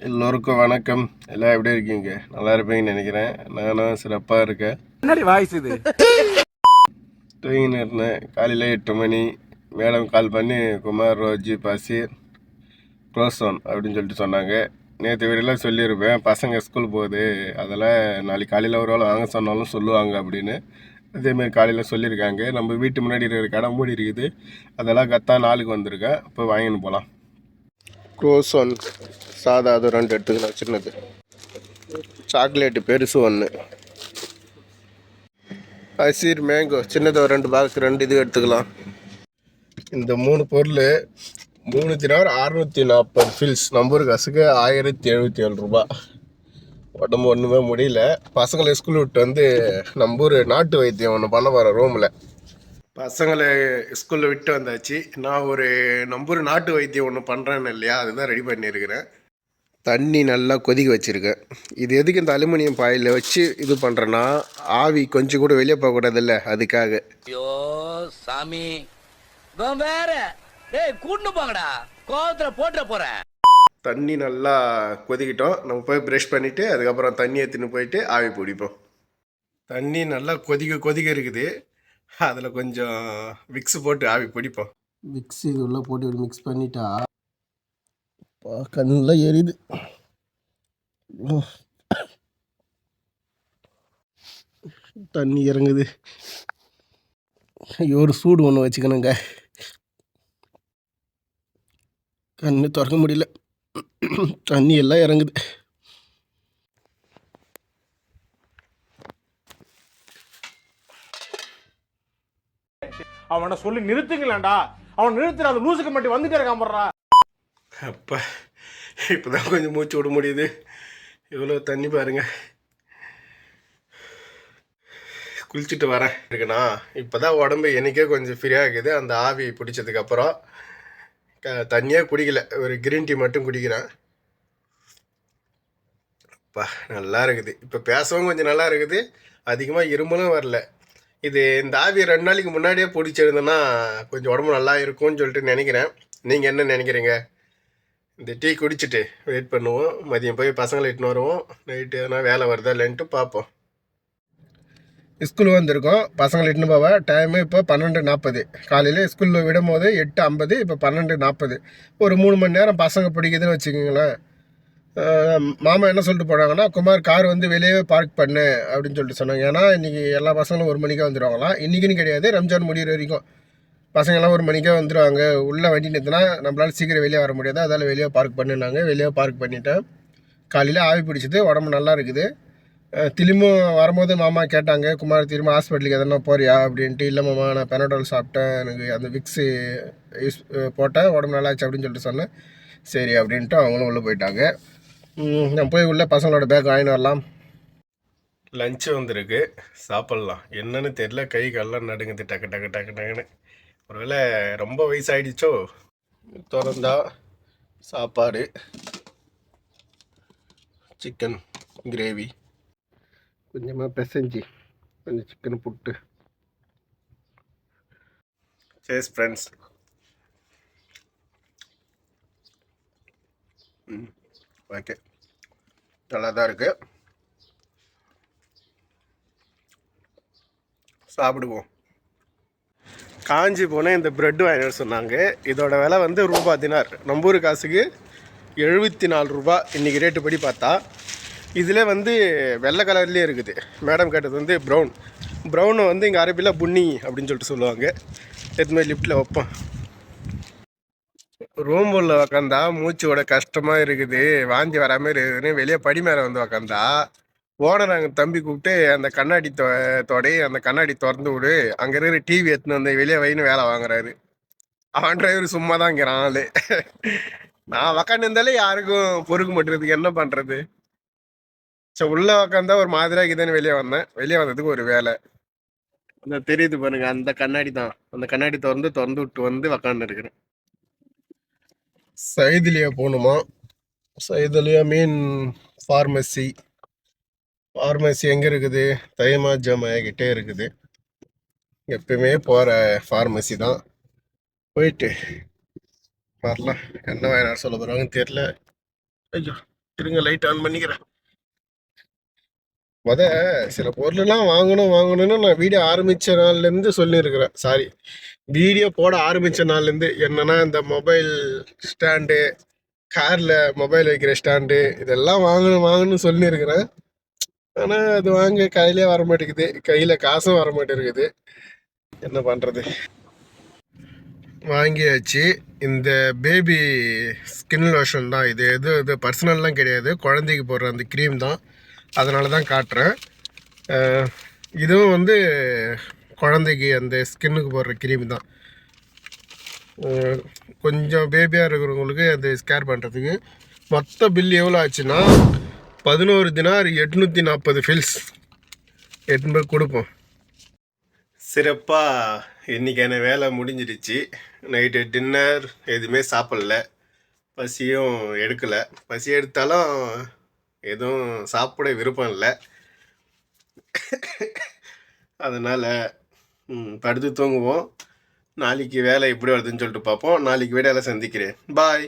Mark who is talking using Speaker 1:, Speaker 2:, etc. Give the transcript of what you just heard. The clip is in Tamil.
Speaker 1: எல்லோருக்கும் வணக்கம். எல்லாம் எப்படி இருக்கீங்க? நல்லா இருப்பீங்கன்னு நினைக்கிறேன். நானும் சிறப்பாக இருக்கேன்.
Speaker 2: என்னடி வாய்ஸ் இது?
Speaker 1: தூங்கின்னு இருந்தேன். காலையில் 8 மணி மேடம் கால் பண்ணி குமார் ரோஜி பசீர் க்ளோஸ் ஒன் அப்படின்னு சொல்லிட்டு சொன்னாங்க. நேற்று வீடெல்லாம் சொல்லியிருப்பேன், பசங்க ஸ்கூல் போகுது, அதெல்லாம் நாளைக்கு காலையில் ஒரு வேளை வாங்க சொன்னாலும் சொல்லுவாங்க அப்படின்னு. அதேமாதிரி காலையில் சொல்லியிருக்காங்க. நம்ம வீட்டு முன்னாடி இருக்கிற கடை மூடி இருக்குது, அதெல்லாம் கத்தா நாளுக்கு வந்திருக்கேன். இப்போ வாங்கின்னு போகலாம். க்ளோஸ் ஒன் சாதா அது 2 எடுத்துக்கலாம். சின்னது சாக்லேட்டு பெருசு 1, பசீர் மேங்கோ சின்னது 2 பாக்ஸ் 2 இது எடுத்துக்கலாம். இந்த 3 பொருள் 3 தினார் 640 ஃபில்ஸ். நம்பர் காசுக்கு 1077 ரூபா. உடம்பு ஒன்றுமே முடியல. பசங்களை ஸ்கூல் விட்டு வந்து நம்பூர் நாட்டு வைத்தியம் ஒன்று பண்ண போகிறேன் ரூமில். பசங்களை ஸ்கூலில் விட்டு வந்தாச்சு. நான் ஒரு நம்பூர் நாட்டு வைத்தியம் ஒன்று பண்ணுறேன்னு இல்லையா, அதுதான் ரெடி பண்ணியிருக்கிறேன். தண்ணி நல்லா கொதிக்க வச்சுருக்கேன். இது எதுக்கு இந்த அலுமினியம் பாயில் வச்சு இது பண்ணுறேன்னா, ஆவி கொஞ்சம் கூட வெளியே போகக்கூடாதுல்ல, அதுக்காக.
Speaker 3: ஐயோ சாமி, வேற கூட்டு போங்கடா, கோவத்துல போட்டுற போறேன்.
Speaker 1: தண்ணி நல்லா கொதிக்கிட்டோம். நம்ம போய் ப்ரஷ் பண்ணிவிட்டு அதுக்கப்புறம் தண்ணி எடுத்துன்னு போயிட்டு ஆவி பிடிப்போம். தண்ணி நல்லா கொதிக்க இருக்குது. அதில் கொஞ்சம் விக்ஸ் போட்டு ஆவி பிடிப்போம். விக்ஸ் இது உள்ளே போட்டு மிக்ஸ் பண்ணிட்டா கண்ணில் எரியுது. தண்ணி இறங்குது. ஒரு சூடு ஒன்று வச்சுக்கணுங்க. கண்ணு திறக்க முடியல, தண்ணி எல்லாம் இறங்குது.
Speaker 2: அவனை சொல்லி நிறுத்துங்களேன்டா. அவன் நிறுத்துற அது லூசுக்கு மட்டும் வந்துட்டே இருக்கான் போடுறா.
Speaker 1: அப்பா இப்போதான் கொஞ்சம் மூச்சு விட முடியுது. இவ்வளோ தண்ணி பாருங்க. குளிச்சுட்டு வரேன் இருக்குண்ணா. இப்போ தான் உடம்பு எனக்கே கொஞ்சம் ஃப்ரீயாக இருக்குது. அந்த ஆவி பிடிச்சதுக்கப்புறம் தண்ணியே குடிக்கல, ஒரு கிரீன் டீ மட்டும் குடிக்கிறேன். அப்பா நல்லா இருக்குது. இப்போ பேசவும் கொஞ்சம் நல்லா இருக்குது, அதிகமாக இருமலும் வரல. இது இந்த ஆவி 2 நாளைக்கு முன்னாடியே பிடிச்சிருந்தேன்னா கொஞ்சம் உடம்பு நல்லா இருக்கும்னு சொல்லிட்டு நினைக்கிறேன். நீங்கள் என்ன நினைக்கிறீங்க? இந்த டீ குடிச்சிட்டு வெயிட் பண்ணுவோம். மதியம் போய் பசங்களை இட்டுன்னு வருவோம். நைட்டு எதனா வேலை வருதா இல்லைன்ட்டு பார்ப்போம். ஸ்கூல் வந்திருக்கோம். பசங்களை இட்டுன்னு போவா. டைமு இப்போ 12:40. காலையில் ஸ்கூலில் விடும் போது 8:50, இப்போ 12:40. ஒரு 3 மணி நேரம் பசங்க பிடிக்குதுன்னு வச்சுக்கோங்களேன். மாமா என்ன சொல்லிட்டு போனாங்கன்னா, குமார் கார் வந்து வெளியே பார்க் பண்ணு அப்படின்னு சொல்லிட்டு சொன்னாங்க. ஏன்னா இன்றைக்கி எல்லா பசங்களும் 1 மணிக்கே வந்துடுவாங்களாம். இன்றைக்கின்னு கிடையாது, ரம்ஜான் முடிகிற வரைக்கும் பசங்கள்லாம் 1 மணிக்கே வந்துடுவாங்க. உள்ளே வண்டி நிறுத்தினா நம்மளால் சீக்கிரம் வெளியே வர முடியாது, அதால் வெளியே பார்க் பண்ணுனாங்க. வெளியே பார்க் பண்ணிட்டேன். காலையில் ஆவி பிடிச்சது, உடம்பு நல்லா இருக்குது. திரும்பவும் வரும்போது மாமா கேட்டாங்க, குமார் திரும்ப ஹாஸ்பிட்டலுக்கு எதனா போறியா அப்படின்ட்டு. இல்லை மாமா, நான் பெனடால் சாப்பிட்டேன், எனக்கு அந்த விக்ஸு யூஸ் போட்டேன், உடம்பு நல்லாச்சு அப்படின்னு சொல்லிட்டு சொன்னேன். சரி அப்படின்ட்டு அவங்களும் உள்ளே போயிட்டாங்க. நான் போய் உள்ளே பசங்களோட பேக் வாங்கின்னு வரலாம். லஞ்சு வந்திருக்கு, சாப்பிட்லாம். என்னன்னு தெரியல, கை கால்லாம் நடுங்குது டக்கு டக்கு டக்கு டக்குன்னு. ஒருவேளை ரொம்ப வயசாகிடுச்சோ. திறந்தா சாப்பாடு, சிக்கன் கிரேவி, கொஞ்சமாக பிசைஞ்சு கொஞ்சம் சிக்கன் புட்டு. சேஸ் ஃப்ரெண்ட்ஸ். ஓகே, நல்லா தான் இருக்குது. சாப்பிடுவோம். காஞ்சி போனால் இந்த ப்ரெட்டு வாங்கிட்டு சொன்னாங்க. இதோட விலை வந்து ரூபா தினார். நம்பூர் காசுக்கு 74 ரூபா இன்றைக்கி ரேட்டு படி பார்த்தா. இதில் வந்து வெள்ளை கலர்லேயே இருக்குது. மேடம் கேட்டது வந்து ப்ரௌனை வந்து இங்கே அரபியில் புன்னி அப்படின்னு சொல்லிட்டு சொல்லுவாங்க. எதுமாதிரி லிஃப்ட்டில் வைப்போம். ரூம் உள்ள உக்காந்தா மூச்சோட கஷ்டமாக இருக்குது, வாந்தி வராமல் இருக்குதுன்னு வெளியே படி மேலே வந்து உக்காந்தா ஓனர் அங்கே தம்பி கூப்பிட்டு அந்த கண்ணாடி அந்த கண்ணாடி திறந்து விடு, அங்கே இருக்கிற டிவி எடுத்துன்னு வந்து வெளியே வைன்னு வேலை வாங்குறாரு. அவன் டிரைவர் சும்மா தான் இருக்கிறான் ஆளு. நான் உக்காந்து இருந்தாலே யாருக்கும் பொறுக்க மாட்டேறதுக்கு என்ன பண்ணுறது. சரி, உள்ளே உக்காந்தா ஒரு மாதிரியாக இருக்குதுன்னு வெளியே வந்தேன். வெளியே வந்ததுக்கு ஒரு வேலை. அந்த தெரியுது பாருங்க, அந்த கண்ணாடி தான். அந்த கண்ணாடி திறந்து விட்டு வந்து உக்காந்து இருக்கிறேன். சைதுலியா போகணுமா? சைதுலியா மீன் ஃபார்மசி எங்கே இருக்குது? தைமா ஜமாகிட்டே இருக்குது. எப்பயுமே போகிற ஃபார்மசி தான். போயிட்டு வரலாம். என்ன வாங்கினார் சொல்ல போகிறாங்கன்னு தெரியல. ஐயோ, இருங்க லைட் ஆன் பண்ணிக்கிறேன். சில பொருளெல்லாம் வாங்கணும்னு நான் வீடியோ ஆரம்பித்த நாள்லேருந்து சொல்லியிருக்கிறேன். சாரி, வீடியோ போட ஆரம்பித்த நாள்லேருந்து. என்னென்னா இந்த மொபைல் ஸ்டாண்டு, காரில் மொபைல் வைக்கிற ஸ்டாண்டு, இதெல்லாம் வாங்கணும்னு சொல்லியிருக்கிறேன். ஆனால் அது வாங்க கையிலே வர மாட்டேங்குது, கையில் காசும் வர மாட்டேங்குது. என்ன பண்ணுறது? வாங்கியாச்சு. இந்த பேபி ஸ்கின் லோஷன் தான் இது. இது பர்சனல்லாம் கிடையாது, குழந்தைக்கு போடுற அந்த க்ரீம் தான். அதனால தான் காட்டுறேன். இதுவும் வந்து குழந்தைக்கு அந்த ஸ்கின்னுக்கு போடுற க்ரீம் தான். கொஞ்சம் பேபியாக இருக்கிறவங்களுக்கு அது ஸ்கேர் பண்ணுறதுக்கு. மொத்த பில் எவ்வளோ ஆச்சுன்னா 11 தினார் 840 ஃபில்ஸ் எட்டு கொடுப்போம். சிறப்பாக இன்றைக்கான வேலை முடிஞ்சிடுச்சு. நைட்டு டின்னர் எதுவுமே சாப்பிடல, பசியும் எடுக்கலை. பசி எடுத்தாலும் எதுவும் சாப்பிட விருப்பம் இல்லை. அதனால் படுத்து தூங்குவோம். நாளைக்கு வேலை எப்படி வருதுன்னு சொல்லிட்டு பார்ப்போம். நாளைக்கு வீடியோவில் சந்திக்கிறேன். பாய்.